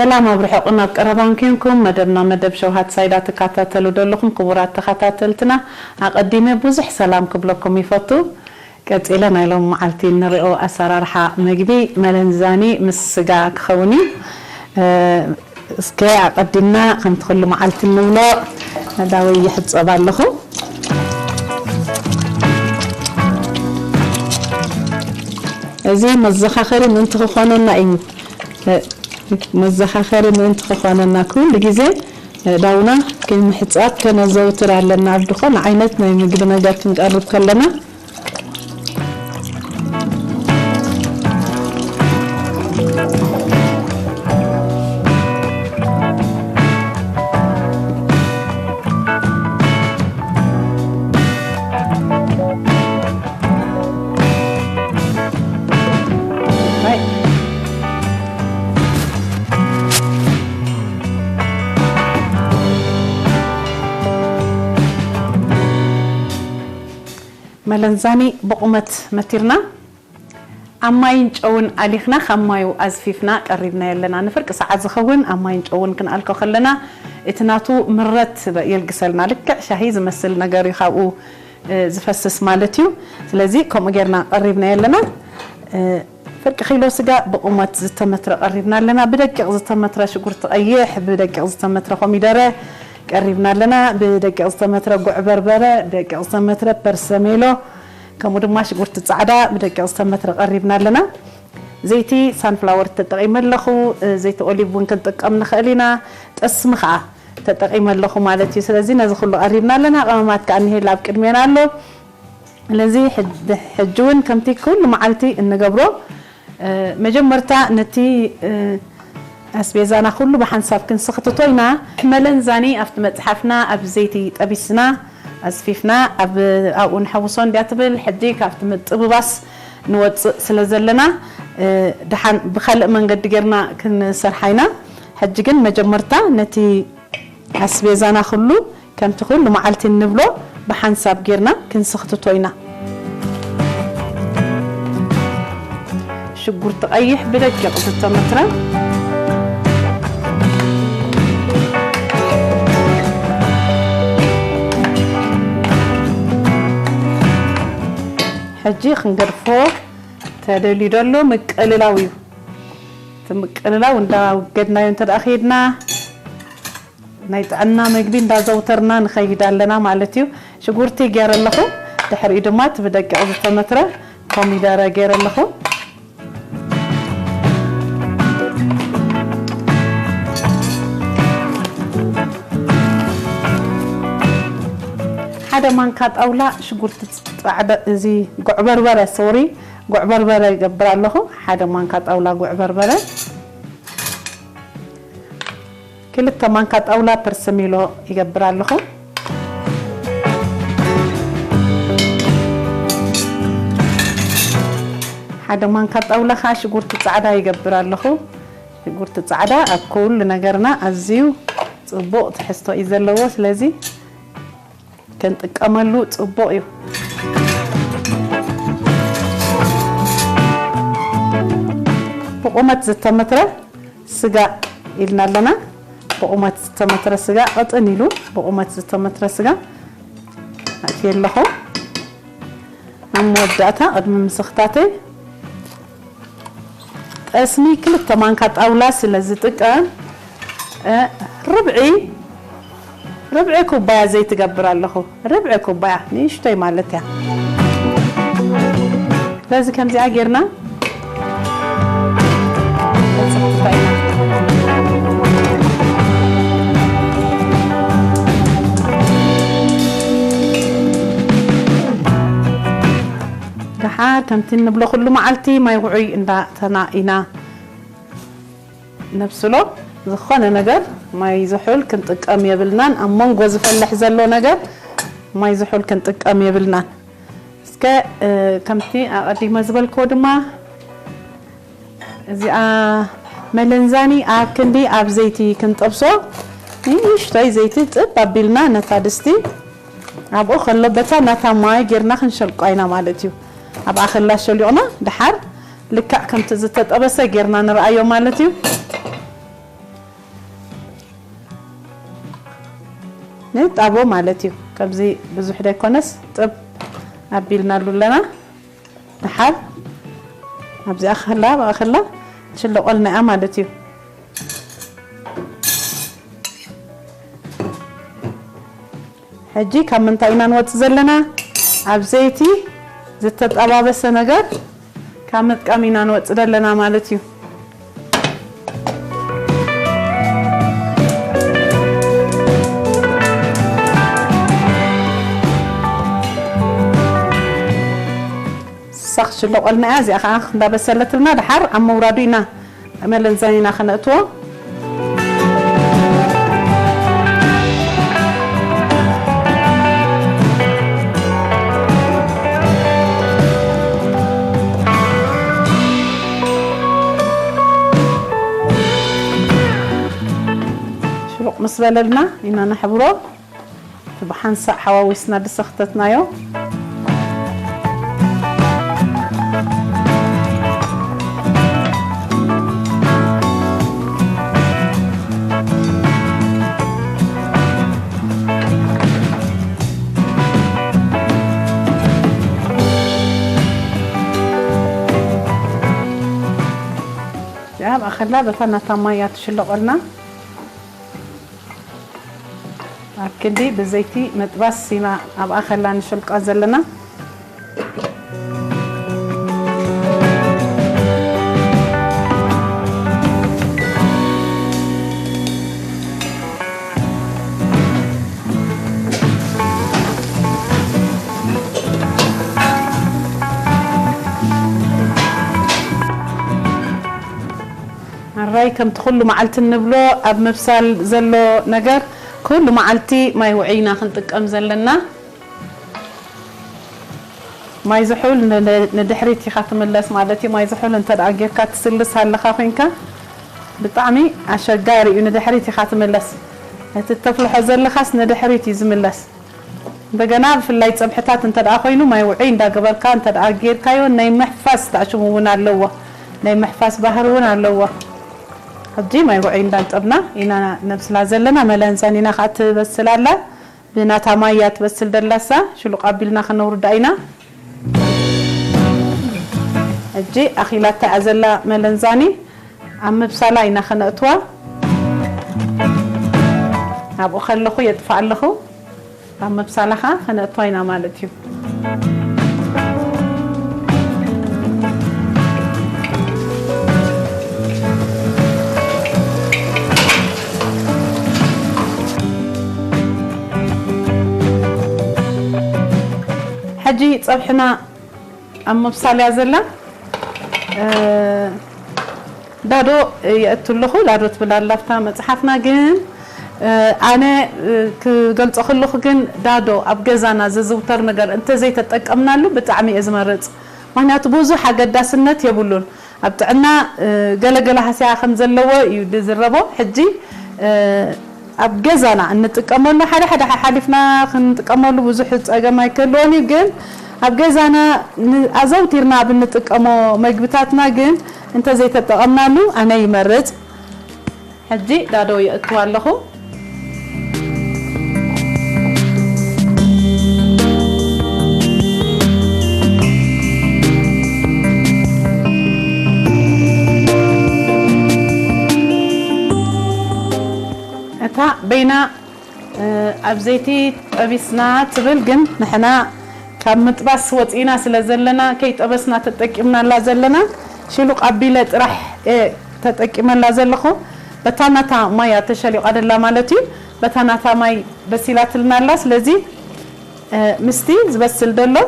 سلام أبرحقنا بقربان كينكم مدبنا مدب شوهات سايدات كاتاتلو دولكم كبرات تخاتاتلتنا أقدمي بوزح سلام قبلكم يفتو كتيلنا لهم معلتين نرئو أسرارحا مجبي ملنزاني مسجا كخوني اسكي أقدمنا خم تخلوا معلتين نولا داوي يحد صبال لخو زي مزخا خير من تخواننا إن مزخا خير من تخواننا كل جزء داونا كل حصات كنا زوتر على النار دخان عينتنا يمجدنا جات نقرب كلنا ملنزاني بقومة متيرنا أما ينجون علينا خمايو أزفيفنا قريبنا يلنا نفرق ساعات زخون أما ينجون كن ألكو خلنا اتناتو مرت يلقسلنا لك شهيز مسل نقاري خاو زفسس مالتيو سلازي كوم أجرنا قريبنا يلنا فرق خيلو سقا بقومة زتمتر قريبنا لنا بدك زتمتر شكرت أيح بدك زتمتر خميدارة قريبنا لنا بدك أستمتر قعبربرة بدك أستمتر برسميلو كمودماش قرت تصعدا بدك أستمتر قريبنا لنا زيتي سانفلاور تتقيم لخو زيت أوليف ممكن تقمنا خلينا تسمخة تتقيم لخو مالتي سلازي نزخلو قريبنا لنا قمامات كأنه لاب كرمينا له لذي حجون كمتي كل معلتي النجبرو مجمرتا نتي أسبيزانا كله بحنساب كن سخطتوينا ملنزاني أفت متحفنا أب زيتي أبيسنا أسفيفنا أب أو نحوصون بيعتبل حديك أفت متقبس نوت سلزلنا دحن بخلق من قد جرنا كن سرحينا حججن مجمرتا نتي أسبيزانا كله كم تقول معلتي النبلو بحنساب جرنا كن سخطتوينا شجور تقيح بدك قصة مترا حجي خنقرفو تدلي دلو مقللاوي تمقللاو ندا وقدنا ينتر أخيدنا نايطعنا مقبين دا زوترنا نخيدالنا مالتيو شقورتي غير اللخو تحر إدمات بدك أزفة مترة كوميدارا غير اللخو هذا ما كانت أولا شقولت عدا زي قعبربرة سوري قعبربرة يقبر له هذا ما كانت أولا قعبربرة كلتا ما كانت أولا برسميلو يقبر له هذا ما كانت أولا خاش شقولت عدا يقبر له شقولت عدا أكل نجرنا أزيو صبوق تحسه إذا لوس لذي كنت أملو تصبقيه بقومة زتمترة سجا إلنا لنا بقومة زتمترة سجا أطنيلو بقومة زتمترة سجا أتي اللحو عم ودعتها قدم مسختاتي اسمي كل التمان كات أولاس لزتك ربع كوباية زيت تقبر له ربع كوباية نيشتي مالتها لازم كم زي عجرنا دحار تمتين نبلو كله معلتي ما يوعي إن تنائنا نفسه زخانة نجار ما يزحول كنت أقام يبلنان أمون جوزف اللحظة لو نجار ما يزحول كنت أقام يبلنان سكا كمتي أقدي مزبل كودما زي ملنزاني أكندي أب زيتي كنت أبصو إيش تاي زيتي تبابلنا نتادستي أبغى خلّو بتا نتا ماي جرنا خنشل قاينا مالتيو أبغى خلّا شليونا دحر لك كم تزتت أبسا جرنا نرأيو مالتيو نطابو مالتي كبزي بزح دا يكونس طب أبيلنا لنا نحال أبزي أخلا شلو قلنا مالتي حجي كم من تاينا نوت زلنا أبزيتي زتت أباب السنجر كم كمينا نوت زلنا مالتي سخش لو قلنا أزي أخ ده بس اللي تلنا دحر عم ورادينا عمل زينا خنقتوا شلو مسبلة لنا إننا نحبره بحنسق حواويسنا لسختتنا يو جاب أخلا بفنا طمايات شلو قلنا أكدي بزيتي متبسينا أبقى أخلا نشلق أزلنا الرأي كم تخلوا معلت النبلو أب مفصل زلو نجر كل معلتي ما يوعينا خنتك أمزلنا ما يزحول ندحريتي خاتم اللس مالتي ما يزحول انت دعجير كاتسلس هالخافينك بطعمي عشقاري ندحريتي خاتم اللس هتتفل حزل خاص ندحريتي زملس بجناب في الليل صبحتات انت دعخينو ما يوعين دا قبل كان انت دعجير كايو ناي محفاس تعشمونا اللوه ناي محفاس بحرونا اللوه هدي ما يوعين دانت أبنا إننا نفس لازلنا ملانسانينا خات بس لا بنا تمايات بس الدلسة شلو قابلنا خنور داينا هدي أخيلات تعزلا ملانساني عم بسالا إنا خنقتوا أبو خلخو يدفع لخو عم بسالا خنقتوا إنا مالتيو حجي صبحنا أما بصالة زلا دادو يأتلخو دادو تبلا اللفتا متحفنا جن أنا كقلت أخلخو جن دادو أبجزانا زوتر نجار أنت زي تتأكمنا له بتعمي إزمرت ما نتبوزو حاجة داسنت يبولون أبتعنا جلا حسيا خنزلوا يدزربو حجي أبجزنا أن نتكمل حدا حالفنا خنتكمل بزح أجمع كلوني جن أبجزنا أزوتيرنا بنتكمل مجبتاتنا جن أنت زي تتقمنا له أنا يمرد حجي دادو يأتوال له بينا أبزيتي أبيسنا تبلجن نحنا كمتبس وطينا سلازلنا كيت أبسنا تتأكمنا لازلنا شلوق أبيلة راح تتأكمنا لازلخو بتانا تا مايا تشالي قاد الله مالتي بتانا تا ماي بسيلات المالاس لذي مستي زبسل دلو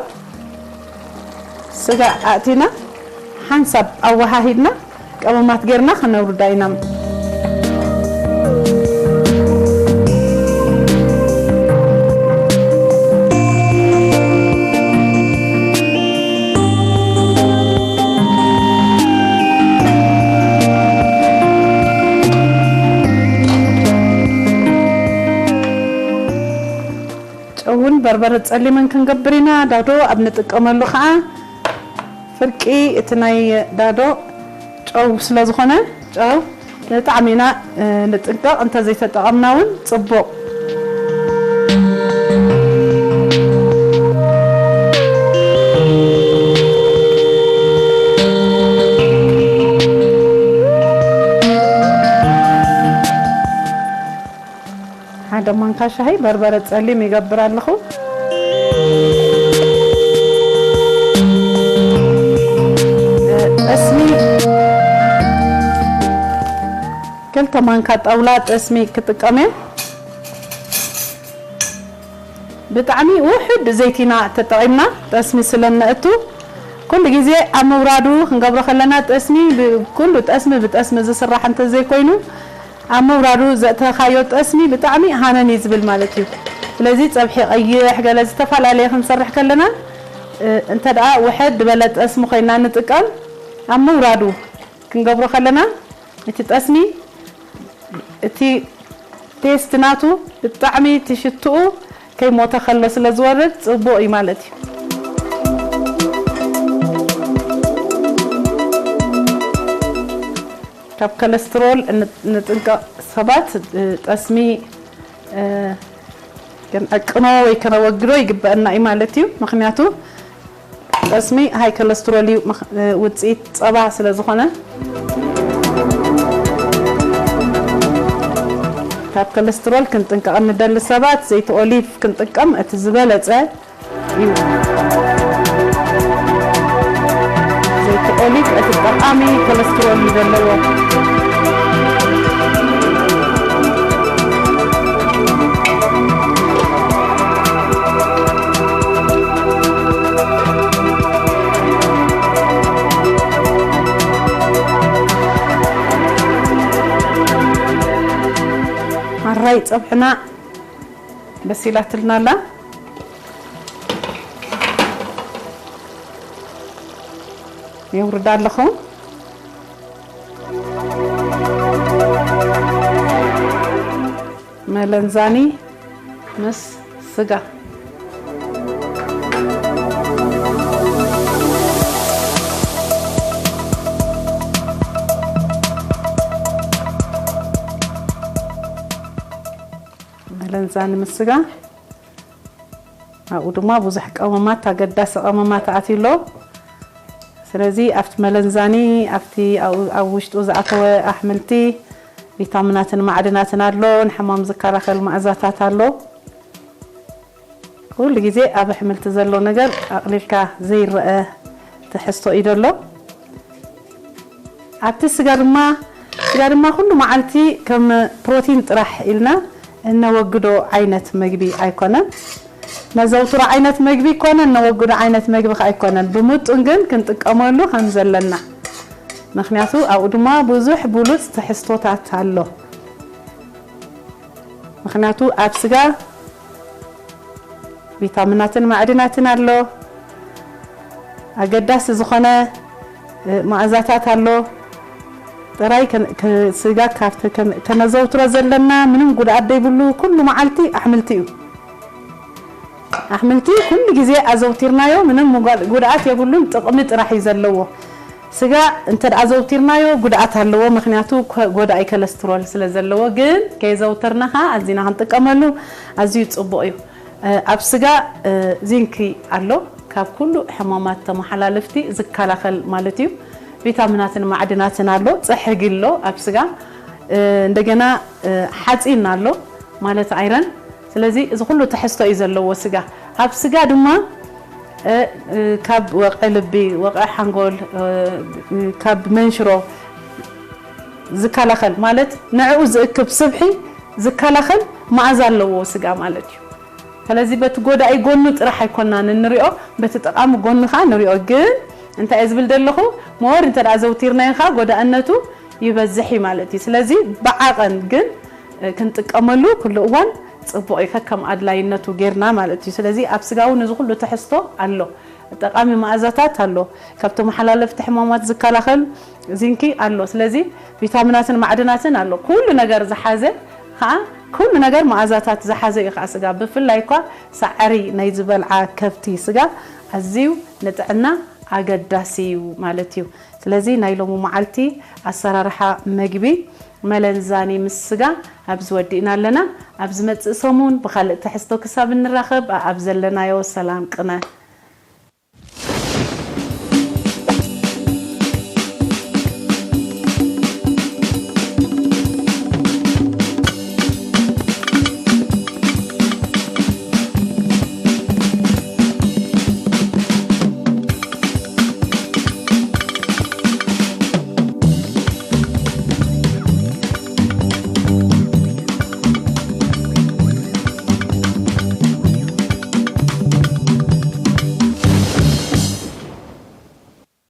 سجا أتينا حنسب أو هاهيدنا قبل ما تجرنا خنور داينام بربر تصلي من كنقبرينا دادو أبنتقملو خا فرقي اتناي دادو ጨው ስለዝኾነ ጨው ለጣዕሚና ንጥንቀቕ እንተ ዘይተጠቐምናውን ጽቡቕ ማንካ ሻሂ በርበረ ጸሊም ይገብራለሁ اسمي كلتا مانكا طاولات اسمي كتقامي بطعمي واحد زيتنا تطعمنا اسمي سلنأتو كل جزء امورادو نقبر خلنا اسمي كله اسمي بتاسمي زي سراح انت زي كوينو امورادو زتا خايوت اسمي بطعمي هانني زبل مالتي لذي صبحي قيح قال استفال عليه نسرح كلنا انت دا واحد بلد اسمه خينا نتقام امورادو كنقبر خلنا تتاسمي تي تيستناتو بطعمي تشتو كي متخلص لزورد صبوي مالتي كاب كوليسترول نتنقى سبات تاسمي كان اقنو وي كان وغرو يغبأنا اي مالتي مخنياتو تاسمي هاي كوليسترول وصيت صبا سلازخونه كاب كوليسترول كنتنقى ندل سبات زيت اوليف كنتقم اتزبلصه زيت اوليف اتطعمي كوليسترول يدلو راي صبحنا بسيلات لنا لا يورد لكم ملنزاني مس سجا ملنزان مسجا ودما بوزح قمامات تقدس قمامات عتيلو سلازي افت ملنزاني افتي او وشتو زعتو احملتي فيتامينات معدنات نالو حمام زكراخل معزاتاتالو كل جزء اب حملت زلو نجر اقللكا زي الرئه تحسو ايدلو ابتي سجرما كل معلتي كم بروتين طرح إلنا إنه وجدوا عينة مجبي أيقونن نزوتر عينة مجبي كونن نوجدوا عينة مجبي أيقونن بموت أنجن كنت أمرلو هنزلنا مخنياتو أو دما بوزح بولوس تحسطو تعتالو مخنياتو أبسجا فيتامينات معدنات نالو أقداس زخنة معزاتات هالو تراي كسجا كافت كنزوتر زلنا منهم قد عدي بلو كل معلتي أحملتي كل جزء أزوترنايو منهم قدعات يقولون تقمت راح يزلوه سجا أنت أزوترنايو قدعات هاللو مخنياتو قدعي كوليسترول سلزلوه جن كيزوترناها عزينا هنتكملو عزيز أبويو أبسجا زينكي علو كاب كله حمامات محلالفتي زكالا خل مالتيو فيتامينات معدنات نالو صحيقلو ابسغا እንደገና حاصين نالو ማለት አይረን ስለዚህ እዚ ሁሉ ተحسቶ ይዘለዎ ስጋ ابسغا ድማ ካብ ወቀልቢ ወቀ ሓንጎል ካብ መንሽሮ ዝካላኸል ማለት ንዕኡ ዝእክብ ስብሒ ዝካላኸል ማዕዛ ኣለዎ ስጋ ማለት እዩ ስለዚህ በትጎዳይ ጎኑ ጥራح አይኮናን እንሪኦ በተጠቃሙ ጎኑኻ እንሪኦ ግን انت ازبل دلخو مور انت ازوتيرنايخا غدانتو يبزحي مالتي سلازي بعقن جن كنتقملو كل اوان صبوي كم ادلاينتو غيرنا مالتي سلازي ابسغاو نزو كله تحستو الله تقامي معزاتات الله كبت محلالفت حمامات زكالاخل زينكي الله سلازي فيتامينات معدنات الله كل نجر زحازه ها كل نجر معزاتات زحازه يخاسغا بفلايكا سعري نيزبلعا كفتي سغا ازيو نطعنا አገዳሲው ማለትዩ ስለዚህ ናይሎሙ ማዓልቲ አሰራርሓ መግቢ መለንዛኒ ምስጋ አብዝ ወዲናለና አብዝ መጽእ ሰሙን በخلق ተሕስቶ ክሳብ እንራኸብ አብዘለናዮ ሰላም ቅነ